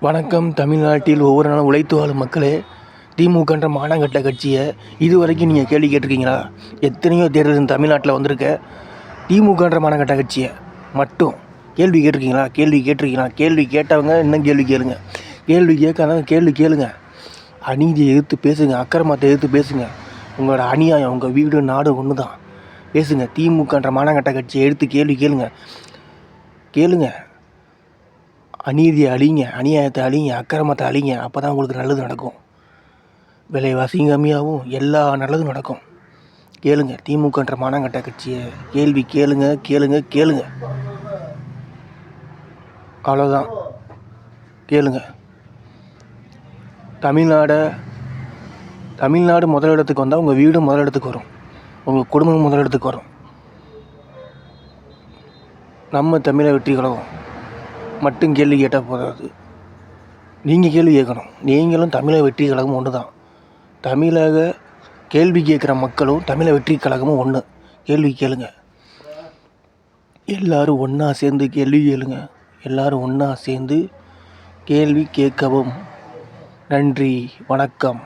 வணக்கம். தமிழ்நாட்டில் ஒவ்வொரு நாளும் உழைத்து வாழும் மக்களே, திமுகன்ற மானங்கட்ட கட்சியை இதுவரைக்கும் நீங்கள் கேள்வி கேட்டிருக்கீங்களா? எத்தனையோ தேர்தல் தமிழ்நாட்டில் வந்திருக்க திமுகன்ற மானங்கட்ட கட்சியை மட்டும் கேள்வி கேட்டிருக்கீங்களா? கேள்வி கேட்டவங்க இன்னும் கேள்வி கேளுங்க. கேள்வி கேட்காதவங்க கேள்வி கேளுங்க. அநீதியை எதிர்த்து பேசுங்க. அக்கிரமத்தை எதிர்த்து பேசுங்க. உங்களோட அநியாயம் உங்கள் வீடு நாடு ஒன்று தான். பேசுங்க. திமுகன்ற மானங்கட்ட கட்சியை எடுத்து கேள்வி கேளுங்க. அநீதியை அழிங்க, அநியாயத்தை அழிங்க, அக்கிரமத்தை அழிங்க. அப்போ தான் உங்களுக்கு நல்லது நடக்கும். விலைவாசியும் கம்மியாகவும் எல்லா நல்லதும் நடக்கும். கேளுங்க. திமுகன்ற மானங்கட்ட கட்சியை கேள்வி கேளுங்க. அவ்வளோதான். கேளுங்க. தமிழ்நாடு முதலிடத்துக்கு வந்தால் உங்கள் வீடு முதலிடத்துக்கு வரும். உங்கள் குடும்பம் முதலிடத்துக்கு வரும். நம்ம தமிழக வெற்றி கழகம் மட்டும் கேள்வி கேட்டால் போதாது. நீங்கள் கேள்வி கேட்கணும். நீங்களும் தமிழக வெற்றி கழகமும் ஒன்று தான். தமிழக கேள்வி கேட்குற மக்களும் தமிழக வெற்றி கழகமும் ஒன்று. கேள்வி கேளுங்க. எல்லோரும் ஒன்றா சேர்ந்து கேள்வி கேளுங்க. எல்லோரும் ஒன்றா சேர்ந்து கேள்வி கேட்கவும். நன்றி, வணக்கம்.